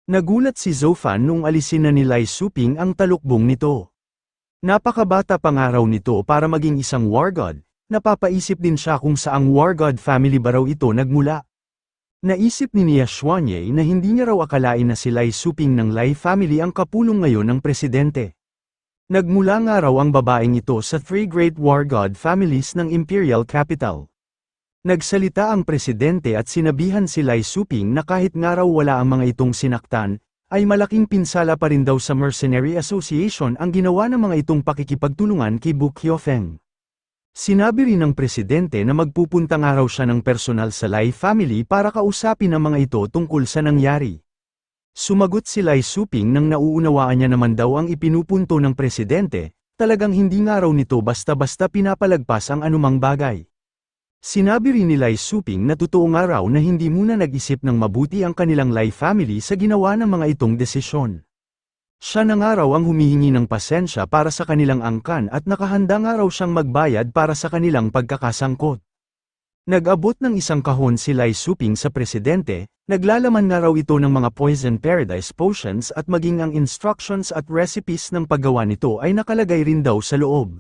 Nagulat si Zofan nung alisin na ni Lai Suping ang talukbong nito. Napakabata pa nga raw nito para maging isang war god, napapaisip din siya kung saang war god family ba raw ito nagmula. Naisip ni Nia Xuanye na hindi niya raw akalain na si Lai Suping ng Lai family ang kapulong ngayon ng presidente. Nagmula nga raw ang babaeng ito sa 3 great war god families ng imperial capital. Nagsalita ang presidente at sinabihan si Lai Suping na kahit nga raw wala ang mga itong sinaktan, ay malaking pinsala pa rin daw sa Mercenary Association ang ginawa ng mga itong pakikipagtulungan kay Bu Qiufeng. Sinabi rin ng presidente na magpupunta nga raw siya ng personal sa Lai family para kausapin ang mga ito tungkol sa nangyari. Sumagot si Lai Suping nang nauunawaan niya naman daw ang ipinupunto ng presidente, talagang hindi nga raw nito basta-basta pinapalagpas ang anumang bagay. Sinabi rin ni Lai Suping na totoo nga raw na hindi muna nag-isip ng mabuti ang kanilang Lai family sa ginawa ng mga itong desisyon. Siya na nga raw ang humihingi ng pasensya para sa kanilang angkan at nakahanda nga raw siyang magbayad para sa kanilang pagkakasangkot. Nag-abot ng isang kahon si Lai Suping sa presidente, naglalaman nga raw ito ng mga poison paradise potions at maging ang instructions at recipes ng paggawa nito ay nakalagay rin daw sa loob.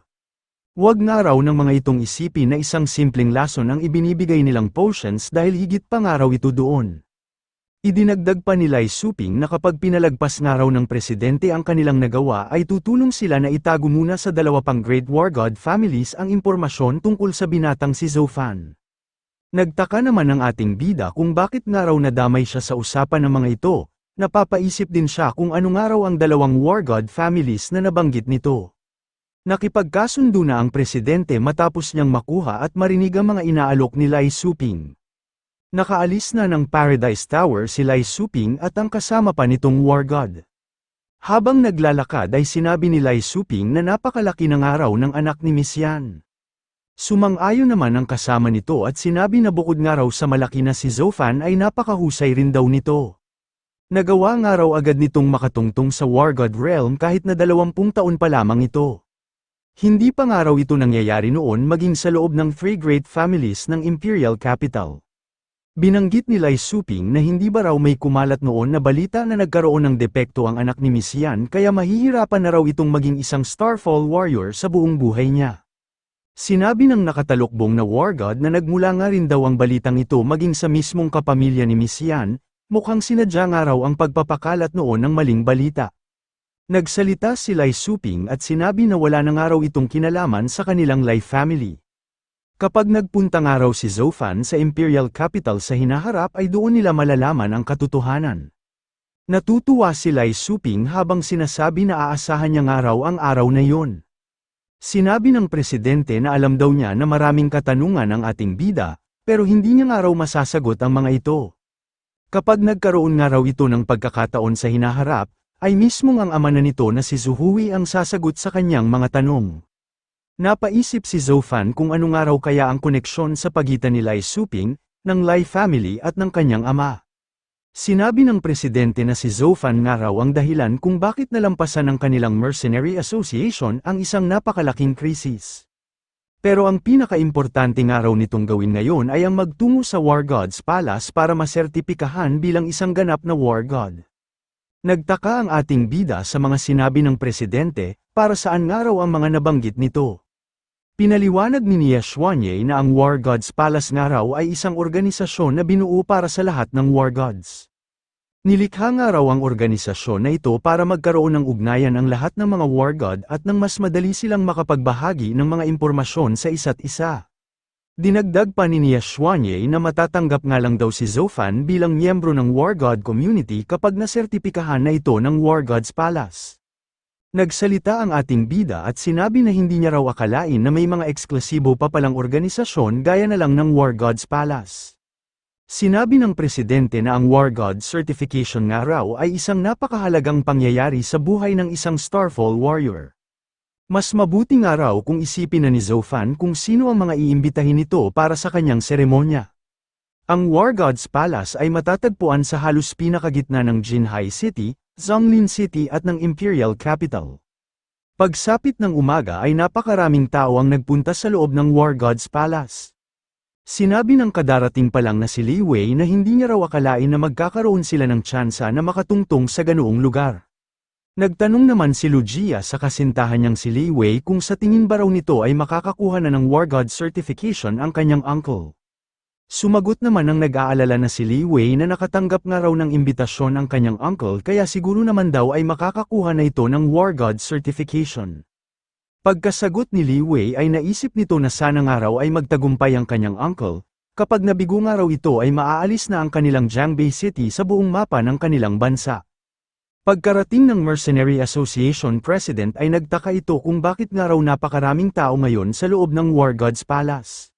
Huwag nga raw ng mga itong isipin na isang simpleng lason ang ibinibigay nilang potions dahil higit pa nga raw ito doon. Idinagdag pa ni Lai Suping na kapag pinalagpas nga raw ng presidente ang kanilang nagawa ay tutulong sila na itago muna sa 2 pang Great War God families ang impormasyon tungkol sa binatang si Zofan. Nagtaka naman ang ating bida kung bakit nga raw nadamay siya sa usapan ng mga ito, napapaisip din siya kung ano nga raw ang 2 War God families na nabanggit nito. Nakipagkasundo na ang presidente matapos niyang makuha at marinig ang mga inaalok ni Lai Suping. Nakaalis na ng Paradise Tower si Lai Suping at ang kasama pa nitong war god. Habang naglalakad ay sinabi ni Lai Suping na napakalaki ng araw ng anak ni Miss Yan. Sumang-ayon naman ang kasama nito at sinabi na bukod nga raw sa malaki na si Zofan ay napakahusay rin daw nito. Nagawa nga raw agad nitong makatungtong sa war god realm kahit na 20 taon pa lamang ito. Hindi pa nga raw ito nangyayari noon maging sa loob ng 3 great families ng imperial capital. Binanggit ni Lai Suping na hindi ba raw may kumalat noon na balita na nagkaroon ng depekto ang anak ni Miss Yan kaya mahihirapan na raw itong maging isang Starfall warrior sa buong buhay niya. Sinabi ng nakatalukbong na war god na nagmula nga rin daw ang balitang ito maging sa mismong kapamilya ni Miss Yan, mukhang sinadya nga raw ang pagpapakalat noon ng maling balita. Nagsalita si Lai Suping at sinabi na wala na nga raw itong kinalaman sa kanilang Lai family. Kapag nagpunta nga raw si Zofan sa imperial capital sa hinaharap ay doon nila malalaman ang katotohanan. Natutuwa si Lai Suping habang sinasabi na aasahan niya nga raw ang araw na yon. Sinabi ng presidente na alam daw niya na maraming katanungan ang ating bida, pero hindi niya nga raw masasagot ang mga ito. Kapag nagkaroon nga raw ito ng pagkakataon sa hinaharap, ay mismong ang ama na nito na si Zuhui ang sasagot sa kanyang mga tanong. Napaisip si Zofan kung ano nga raw kaya ang koneksyon sa pagitan ni Lai Suping, ng Lai family at ng kanyang ama. Sinabi ng presidente na si Zofan nga raw ang dahilan kung bakit nalampasan ng kanilang Mercenary Association ang isang napakalaking krisis. Pero ang pinaka-importante nga raw nitong gawin ngayon ay ang magtungo sa War God's Palace para masertipikahan bilang isang ganap na War God. Nagtaka ang ating bida sa mga sinabi ng presidente, para saan nga raw ang mga nabanggit nito. Pinaliwanag ni Nia Xuanye na ang War God's Palace nga raw ay isang organisasyon na binuo para sa lahat ng War Gods. Nilikha nga raw ang organisasyon na ito para magkaroon ng ugnayan ang lahat ng mga War God at nang mas madali silang makapagbahagi ng mga impormasyon sa isa't isa. Dinagdag pa ni Nia Xuanye na matatanggap nga lang daw si Zofan bilang miyembro ng War God community kapag nasertipikahan na ito ng War God's Palace. Nagsalita ang ating bida at sinabi na hindi niya raw akalain na may mga eksklusibo pa palang organisasyon gaya na lang ng War God's Palace. Sinabi ng presidente na ang War God certification nga raw ay isang napakahalagang pangyayari sa buhay ng isang Starfall warrior. Mas mabuti nga raw kung isipin na ni Zofan kung sino ang mga iimbitahin nito para sa kanyang seremonya. Ang War God's Palace ay matatagpuan sa halos pinakagitna ng Jinhai City, Zonglin City at ng Imperial Capital. Pagsapit ng umaga ay napakaraming tao ang nagpunta sa loob ng War God's Palace. Sinabi ng kadarating pa lang na si Li Wei na hindi niya raw akalain na magkakaroon sila ng tsansa na makatungtong sa ganoong lugar. Nagtanong naman si Lugia sa kasintahan niyang si Li Wei kung sa tingin ba raw nito ay makakakuha na ng War God certification ang kanyang uncle. Sumagot naman ng nag-aalala na si Li Wei na nakatanggap nga raw ng imbitasyon ang kanyang uncle kaya siguro naman daw ay makakakuha na ito ng War God certification. Pagkasagot ni Li Wei ay naisip nito na sana nga raw ay magtagumpay ang kanyang uncle, kapag nabigo nga raw ito ay maaalis na ang kanilang Jiangbei City sa buong mapa ng kanilang bansa. Pagkarating ng Mercenary Association President ay nagtaka ito kung bakit nga raw napakaraming tao ngayon sa loob ng War God's Palace.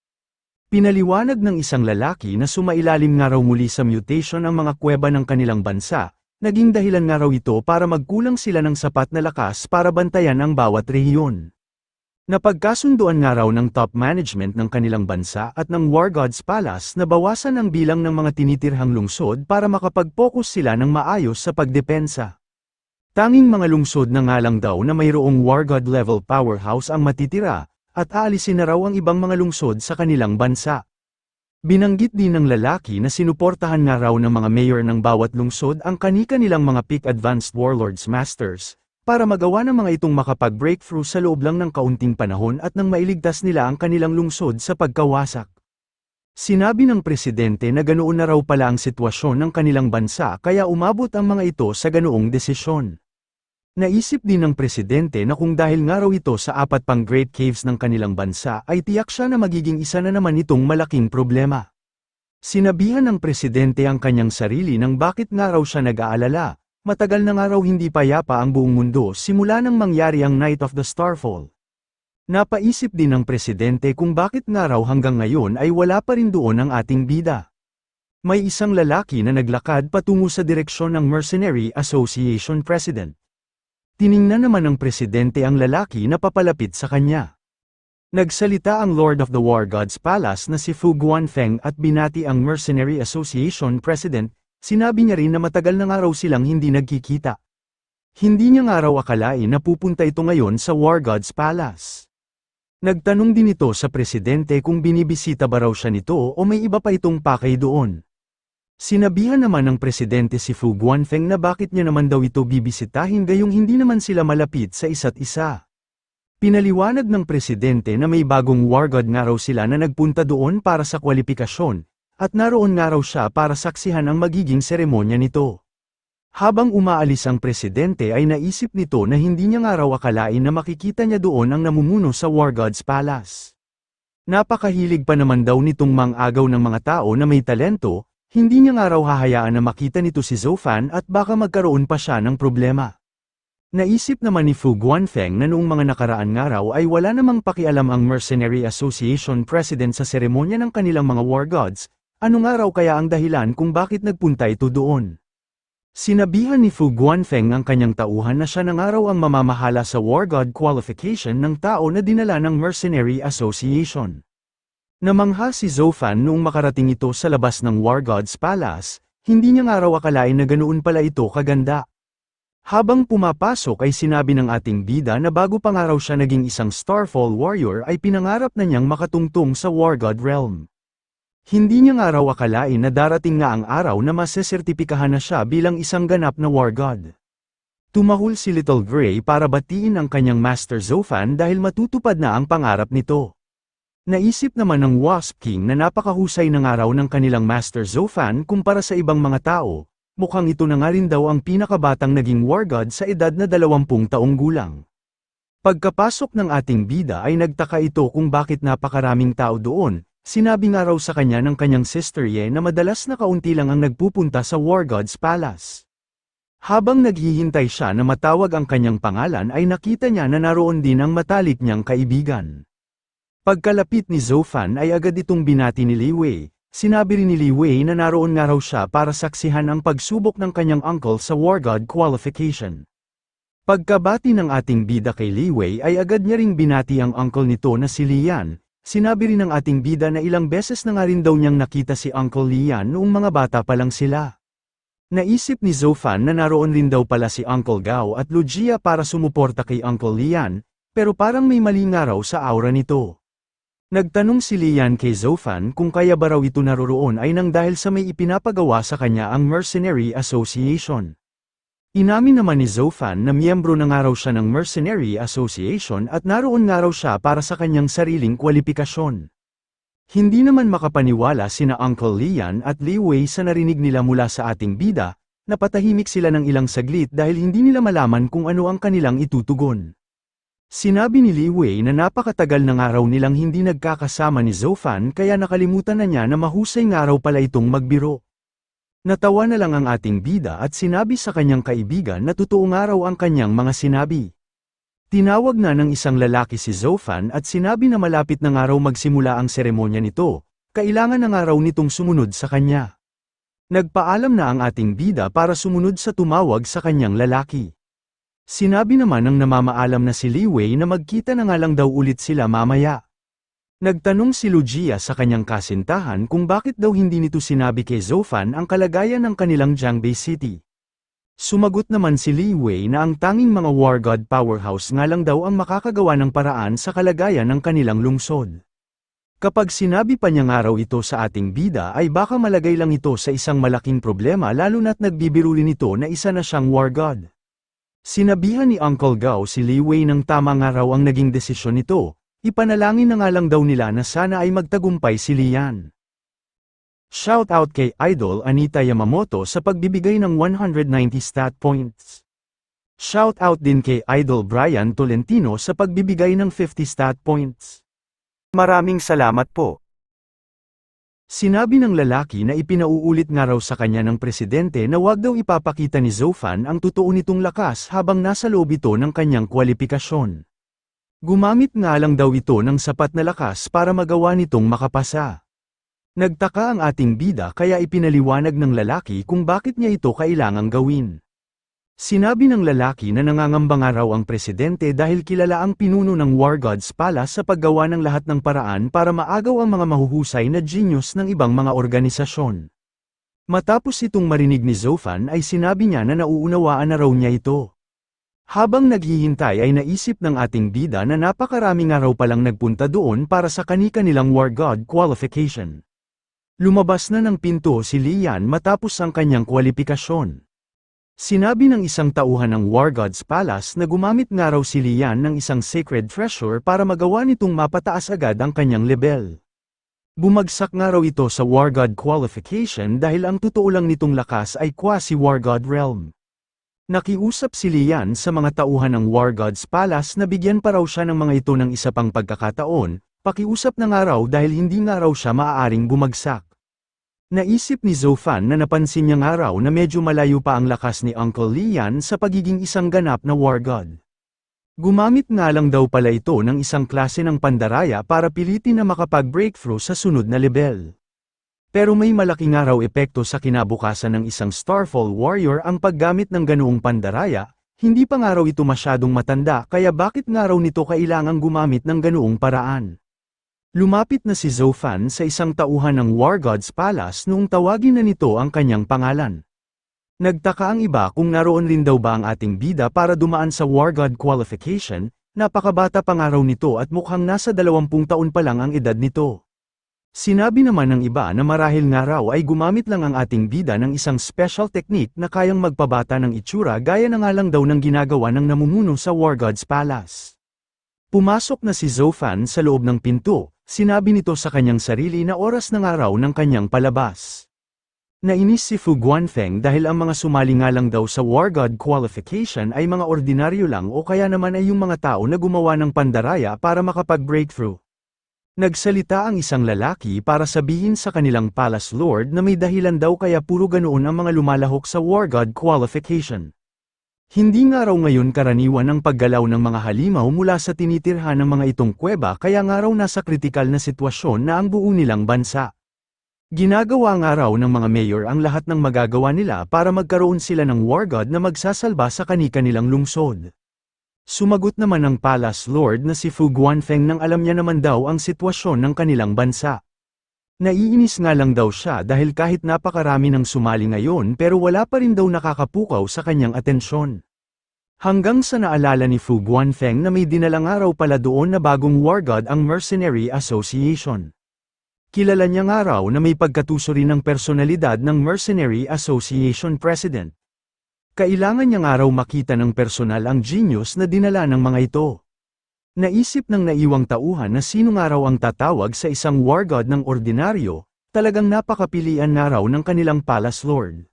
Pinaliwanag ng isang lalaki na sumailalim nga raw muli sa mutation ang mga kuweba ng kanilang bansa, naging dahilan nga raw ito para magkulang sila ng sapat na lakas para bantayan ang bawat rehiyon. Napagkasunduan nga raw ng top management ng kanilang bansa at ng War God's Palace na bawasan ang bilang ng mga tinitirhang lungsod para makapag-focus sila ng maayos sa pagdepensa. Tanging mga lungsod na nga lang daw na mayroong War God level powerhouse ang matitira, at aalisin na raw ang ibang mga lungsod sa kanilang bansa. Binanggit din ng lalaki na sinuportahan nga raw ng mga mayor ng bawat lungsod ang kani-kanilang mga peak advanced warlords masters, para magawa ng mga itong makapag-breakthrough sa loob lang ng kaunting panahon at nang mailigtas nila ang kanilang lungsod sa pagkawasak. Sinabi ng presidente na ganoon na raw pala ang sitwasyon ng kanilang bansa kaya umabot ang mga ito sa ganoong desisyon. Naisip din ng presidente na kung dahil nga raw ito sa 4 pang Great Caves ng kanilang bansa ay tiyak siya na magiging isa na naman itong malaking problema. Sinabihan ng presidente ang kanyang sarili ng bakit nga raw siya nag-aalala, matagal na nga raw hindi payapa ang buong mundo simula nang mangyari ang Night of the Starfall. Napaisip din ng presidente kung bakit nga raw hanggang ngayon ay wala pa rin doon ang ating bida. May isang lalaki na naglakad patungo sa direksyon ng Mercenary Association President. Tiningnan naman ng presidente ang lalaki na papalapit sa kanya. Nagsalita ang Lord of the War God's Palace na si Fu Guanfeng at binati ang Mercenary Association President, sinabi niya rin na matagal na nga raw silang hindi nagkikita. Hindi niya nga raw akalain na pupunta ito ngayon sa War God's Palace. Nagtanong din ito sa presidente kung binibisita ba raw siya nito o may iba pa itong pakay doon. Sinabihan naman ng presidente si Fu Guanfeng na bakit niya naman daw ito bibisitahin gayong hindi naman sila malapit sa isa't isa. Pinaliwanag ng presidente na may bagong war god nga raw sila na nagpunta doon para sa kwalipikasyon, at naroon nga raw siya para saksihan ang magiging seremonya nito. Habang umaalis ang presidente ay naisip nito na hindi niya nga raw akalain na makikita niya doon ang namumuno sa War God's Palace. Napakahilig pa naman daw nitong mang-agaw ng mga tao na may talento, hindi niya nga raw hahayaan na makita nito si Zhou Fan at baka magkaroon pa siya ng problema. Naisip naman ni Fu Guanfeng na noong mga nakaraan nga raw ay wala namang pakialam ang Mercenary Association President sa seremonya ng kanilang mga war gods, ano nga raw kaya ang dahilan kung bakit nagpunta ito doon. Sinabihan ni Fu Guanfeng ang kanyang tauhan na siya na nga raw ang mamamahala sa war god qualification ng tao na dinala ng Mercenary Association. Namangha si Zhou Fan noong makarating ito sa labas ng War God's Palace, hindi niya nga raw akalain na ganoon pala ito kaganda. Habang pumapasok ay sinabi ng ating bida na bago pa nga raw siya naging isang Starfall Warrior ay pinangarap na niyang makatungtong sa War God Realm. Hindi niya nga raw akalain na darating nga ang araw na masesertipikahan na siya bilang isang ganap na War God. Tumahol si Little Gray para batiin ang kanyang Master Zhou Fan dahil matutupad na ang pangarap nito. Naisip naman ng Wasp King na napakahusay na nga raw ng kanilang Master Zhou Fan kumpara sa ibang mga tao, mukhang ito na nga rin daw ang pinakabatang naging War God sa edad na 20 taong gulang. Pagkapasok ng ating bida ay nagtaka ito kung bakit napakaraming tao doon, sinabi nga raw sa kanya ng kanyang sister Ye na madalas na kaunti lang ang nagpupunta sa War God's Palace. Habang naghihintay siya na matawag ang kanyang pangalan ay nakita niya na naroon din ang matalik niyang kaibigan. Pagkalapit ni Zhou Fan ay agad itong binati ni Li Wei, sinabi rin ni Li Wei na naroon nga raw siya para saksihan ang pagsubok ng kanyang uncle sa War God qualification. Pagkabati ng ating bida kay Li Wei ay agad niya ring binati ang uncle nito na si Lian, sinabi rin ng ating bida na ilang beses na nga rin daw niyang nakita si Uncle Lian noong mga bata pa lang sila. Naisip ni Zhou Fan na naroon rin daw pala si Uncle Gao at Lugia para sumuporta kay Uncle Lian, pero parang may mali nga raw sa aura nito. Nagtanong si Lian kay Zofan kung kaya ba raw ito naroroon ay nang dahil sa may ipinapagawa sa kanya ang Mercenary Association. Inamin naman ni Zofan na miyembro na nga raw siya ng Mercenary Association at naroon nga raw siya para sa kanyang sariling kwalipikasyon. Hindi naman makapaniwala sina Uncle Lian at Li Wei sa narinig nila mula sa ating bida, napatahimik sila ng ilang saglit dahil hindi nila malaman kung ano ang kanilang itutugon. Sinabi ni Li Wei na napakatagal na nga raw nilang hindi nagkakasama ni Zofan kaya nakalimutan na niya na mahusay nga raw pala itong magbiro. Natawa na lang ang ating bida at sinabi sa kanyang kaibigan na totoo nga raw ang kanyang mga sinabi. Tinawag na ng isang lalaki si Zofan at sinabi na malapit na nga raw magsimula ang seremonya nito, kailangan na nga raw nitong sumunod sa kanya. Nagpaalam na ang ating bida para sumunod sa tumawag sa kanyang lalaki. Sinabi naman ng namamaalam na si Li Wei na magkita na nga lang daw ulit sila mamaya. Nagtanong si Lugia sa kanyang kasintahan kung bakit daw hindi nito sinabi kay Zofan ang kalagayan ng kanilang Jiangbei City. Sumagot naman si Li Wei na ang tanging mga War God powerhouse nga lang daw ang makakagawa ng paraan sa kalagayan ng kanilang lungsod. Kapag sinabi pa niya nga raw ito sa ating bida ay baka malagay lang ito sa isang malaking problema lalo na't nagbibiruli nito na isa na siyang War God. Sinabihan ni Uncle Gao si Li Wei ng tama nga raw ang naging desisyon nito, ipanalangin na nga lang daw nila na sana ay magtagumpay si Lian. Shoutout kay Idol Anita Yamamoto sa pagbibigay ng 190 stat points. Shoutout din kay Idol Brian Tolentino sa pagbibigay ng 50 stat points. Maraming salamat po. Sinabi ng lalaki na ipinauulit nga raw sa kanya ng presidente na wag daw ipapakita ni Zofan ang totoo nitong lakas habang nasa loob ito ng kanyang kwalipikasyon. Gumamit nga lang daw ito ng sapat na lakas para magawa nitong makapasa. Nagtaka ang ating bida kaya ipinaliwanag ng lalaki kung bakit niya ito kailangang gawin. Sinabi ng lalaki na nangangamba nga raw ang presidente dahil kilala ang pinuno ng War Gods Palace sa paggawa ng lahat ng paraan para maagaw ang mga mahuhusay na genius ng ibang mga organisasyon. Matapos itong marinig ni Zofan ay sinabi niya na nauunawaan na raw niya ito. Habang naghihintay ay naisip ng ating bida na napakarami nga raw palang nagpunta doon para sa kani-kanilang War God qualification. Lumabas na ng pinto si Lian matapos ang kanyang kwalipikasyon. Sinabi ng isang tauhan ng War Gods Palace na gumamit nga raw si Lian ng isang sacred treasure para magawa nitong mapataas agad ang kanyang level. Bumagsak nga raw ito sa War God qualification dahil ang totoo lang nitong lakas ay quasi War God realm. Nakiusap si Lian sa mga tauhan ng War Gods Palace na bigyan pa raw siya ng mga ito ng isa pang pagkakataon, pakiusap na nga raw dahil hindi nga raw siya maaaring bumagsak. Naisip ni Zofan na napansin niya nga raw na medyo malayo pa ang lakas ni Uncle Lian sa pagiging isang ganap na War God. Gumamit nga lang daw pala ito ng isang klase ng pandaraya para pilitin na makapag-breakthrough sa sunod na level. Pero may malaki nga raw epekto sa kinabukasan ng isang Starfall Warrior ang paggamit ng ganoong pandaraya, hindi pa nga raw ito masyadong matanda kaya bakit nga raw nito kailangang gumamit ng ganoong paraan. Lumapit na si Zofan sa isang tauhan ng War Gods Palace noong tawagin na nito ang kanyang pangalan. Nagtaka ang iba kung naroon rin daw ba ang ating bida para dumaan sa War God qualification, napakabata pa nga raw nito at mukhang nasa 20 taon pa lang ang edad nito. Sinabi naman ng iba na marahil nga raw ay gumamit lang ang ating bida ng isang special technique na kayang magpabata ng itsura gaya na nga lang daw ng ginagawa ng namumuno sa War Gods Palace. Pumasok na si Zofan sa loob ng pinto. Sinabi nito sa kanyang sarili na oras na nga raw ng kanyang palabas. Nainis si Fu Guanfeng dahil ang mga sumali nga lang daw sa War God qualification ay mga ordinaryo lang o kaya naman ay yung mga tao na gumawa ng pandaraya para makapag-breakthrough. Nagsalita ang isang lalaki para sabihin sa kanilang Palace Lord na may dahilan daw kaya puro ganoon ang mga lumalahok sa War God qualification. Hindi nga raw ngayon karaniwan ang paggalaw ng mga halimaw mula sa tinitirhan ng mga itong kuweba kaya nga raw nasa kritikal na sitwasyon na ang buo nilang bansa. Ginagawa nga raw ng mga mayor ang lahat ng magagawa nila para magkaroon sila ng War God na magsasalba sa kani-kanilang lungsod. Sumagot naman ang Palace Lord na si Fu Guanfeng nang alam niya naman daw ang sitwasyon ng kanilang bansa. Naiinis nga lang daw siya dahil kahit napakarami ng sumali ngayon pero wala pa rin daw nakakapukaw sa kanyang atensyon. Hanggang sa naalala ni Fu Guanfeng na may dinalang araw pala doon na bagong war god ang Mercenary Association. Kilala niya nga raw na may pagkatuso rin ng personalidad ng Mercenary Association President. Kailangan niya nga raw makita ng personal ang genius na dinala ng mga ito. Naisip ng naiwang tauhan na sino nga raw ang tatawag sa isang war god ng ordinaryo, talagang napakapilian nga raw ng kanilang Palace Lord.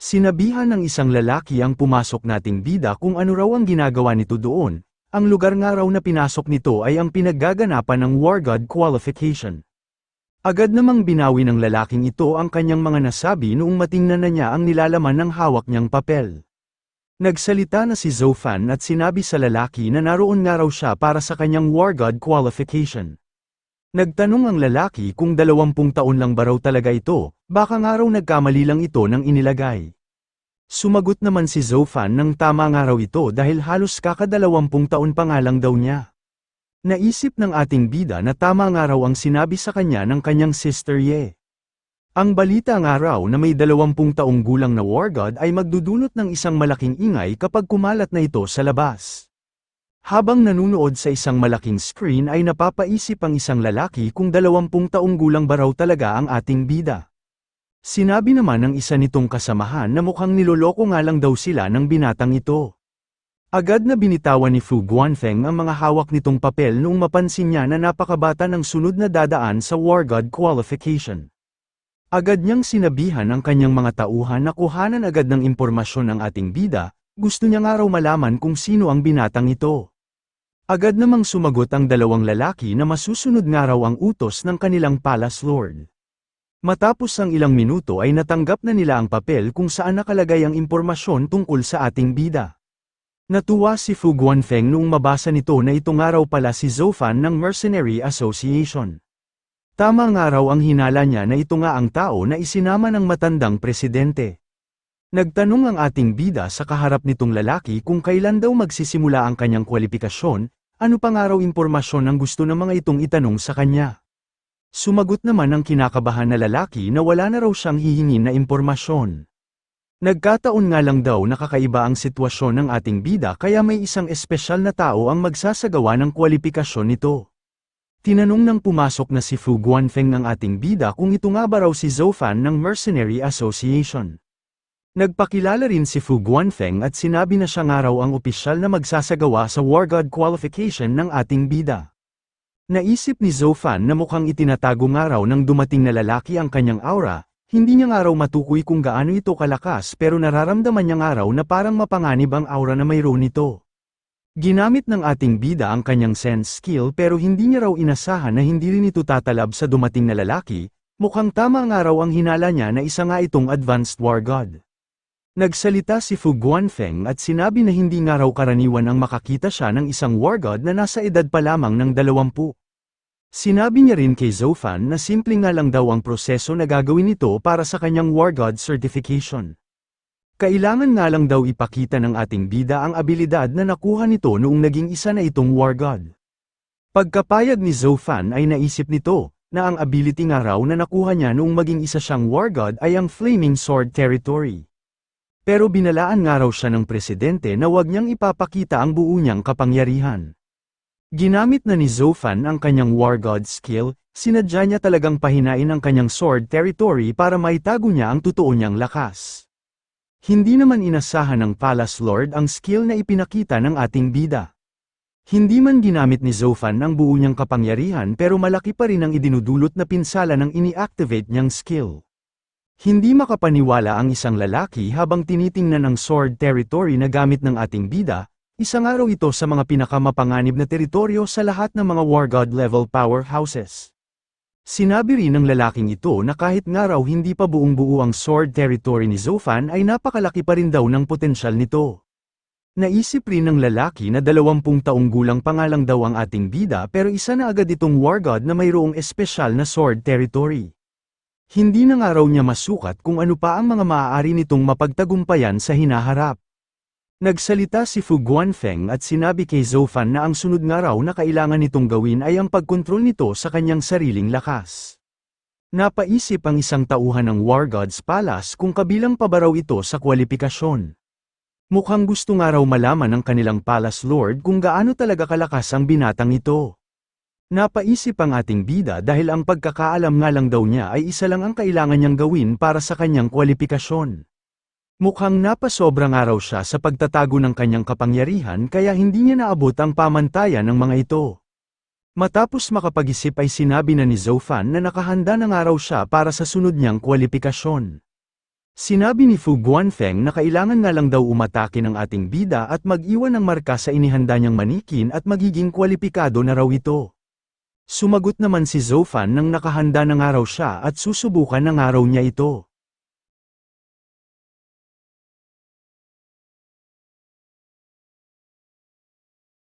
Sinabihan ng isang lalaki ang pumasok nating bida kung ano raw ang ginagawa nito doon, ang lugar nga raw na pinasok nito ay ang pinaggaganapan ng War God Qualification. Agad namang binawi ng lalaking ito ang kanyang mga nasabi noong matingnan na niya ang nilalaman ng hawak niyang papel. Nagsalita na si Zhou Fan at sinabi sa lalaki na naroon nga raw siya para sa kanyang War God Qualification. Nagtanong ang lalaki kung 20 taon lang ba raw talaga ito, baka nga raw nagkamali lang ito ng inilagay. Sumagot naman si Zhou Fan ng tama nga raw ito dahil halos kaka-20 taon pa nga lang daw niya. Naisip ng ating bida na tama nga raw ang sinabi sa kanya ng kanyang sister Ye. Ang balita nga raw na may 20 taong gulang na war god ay magdudulot ng isang malaking ingay kapag kumalat na ito sa labas. Habang nanunood sa isang malaking screen ay napapaisip ang isang lalaki kung 20 taong gulang ba raw talaga ang ating bida. Sinabi naman ng isa nitong kasamahan na mukhang niloloko nga lang daw sila ng binatang ito. Agad na binitawan ni Fu Guanfeng ang mga hawak nitong papel noong mapansin niya na napakabata ng sunod na dadaan sa War God Qualification. Agad niyang sinabihan ang kanyang mga tauhan na kuhanan agad ng impormasyon ng ating bida, gusto niya nga raw malaman kung sino ang binatang ito. Agad namang sumagot ang dalawang lalaki na masusunod nga raw ang utos ng kanilang Palace Lord. Matapos ang ilang minuto ay natanggap na nila ang papel kung saan nakalagay ang impormasyon tungkol sa ating bida. Natuwa si Fu Guanfeng noong mabasa nito na ito nga raw pala si Zhou Fan ng Mercenary Association. Tama nga raw ang hinala niya na ito nga ang tao na isinama ng matandang presidente. Nagtanong ang ating bida sa kaharap nitong lalaki kung kailan daw magsisimula ang kanyang kwalipikasyon, ano pa nga raw impormasyon ang gusto ng mga itong itanong sa kanya. Sumagot naman ang kinakabahan na lalaki na wala na raw siyang hihingin na impormasyon. Nagkataon nga lang daw na kakaiba ang sitwasyon ng ating bida kaya may isang espesyal na tao ang magsasagawa ng kwalipikasyon nito. Tinanong ng pumasok na si Fu Guanfeng ng ating bida kung ito nga ba raw si Zhou Fan ng Mercenary Association. Nagpakilala rin si Fu Guanfeng at sinabi na siya nga raw ang opisyal na magsasagawa sa War God Qualification ng ating bida. Naisip ni Zhou Fan na mukhang itinatago nga raw ng dumating na lalaki ang kanyang aura, hindi niya nga raw matukoy kung gaano ito kalakas pero nararamdaman niya nga raw na parang mapanganib ang aura na mayroon nito. Ginamit ng ating bida ang kanyang sense skill pero hindi niya raw inasahan na hindi rin ito tatalab sa dumating na lalaki, mukhang tama nga raw ang hinala niya na isa nga itong advanced war god. Nagsalita si Fu Guanfeng at sinabi na hindi nga raw karaniwan ang makakita siya ng isang war god na nasa edad pa lamang ng 20. Sinabi niya rin kay Zhou Fan na simple nga lang daw ang proseso na gagawin nito para sa kanyang war god certification. Kailangan nga lang daw ipakita ng ating bida ang abilidad na nakuha nito noong naging isa na itong war god. Pagkapayag ni Zhou Fan ay naisip nito, na ang ability nga raw na nakuha niya noong maging isa siyang war god ay ang Flaming Sword Territory. Pero binalaan nga raw siya ng presidente na huwag niyang ipapakita ang buo niyang kapangyarihan. Ginamit na ni Zhou Fan ang kanyang war god skill, sinadya niya talagang pahinain ang kanyang sword territory para maitago niya ang totoo niyang lakas. Hindi naman inasahan ng Palace Lord ang skill na ipinakita ng ating bida. Hindi man ginamit ni Zhou Fan ang buo niyang kapangyarihan pero malaki pa rin ang idinudulot na pinsala ng ini-activate niyang skill. Hindi makapaniwala ang isang lalaki habang tinitingnan ang sword territory na gamit ng ating bida, isang araw ito sa mga pinakamapanganib na teritoryo sa lahat ng mga war god level powerhouses. Sinabi rin ng lalaking ito na kahit nga raw hindi pa buong-buo ang sword territory ni Zhou Fan ay napakalaki pa rin daw ng potensyal nito. Naisip rin ng lalaki na 20 taong gulang pa nga lang daw ang ating bida pero isa na agad itong war god na mayroong espesyal na sword territory. Hindi na nga raw niya masukat kung ano pa ang mga maaari nitong mapagtagumpayan sa hinaharap. Nagsalita si Fu Guanfeng at sinabi kay Zhou Fan na ang sunod nga raw na kailangan nitong gawin ay ang pagkontrol nito sa kanyang sariling lakas. Napaisip ang isang tauhan ng War God's Palace kung kabilang pa ba raw ito sa kwalipikasyon. Mukhang gusto nga raw malaman ng kanilang palace lord kung gaano talaga kalakas ang binatang ito. Napaisip ang ating bida dahil ang pagkakaalam nga lang daw niya ay isa lang ang kailangan niyang gawin para sa kanyang kwalifikasyon. Mukhang napasobra nga raw siya sa pagtatago ng kanyang kapangyarihan kaya hindi niya naabot ang pamantayan ng mga ito. Matapos makapag-isip ay sinabi na ni Zofan na nakahanda na nga raw siya para sa sunod niyang kwalifikasyon. Sinabi ni Fu Guanfeng na kailangan nga lang daw umatake ng ating bida at mag-iwan ng marka sa inihanda niyang manikin at magiging kwalipikado na raw ito. Sumagot naman si Zofan nang nakahanda na nga raw siya at susubukan na nga raw niya ito.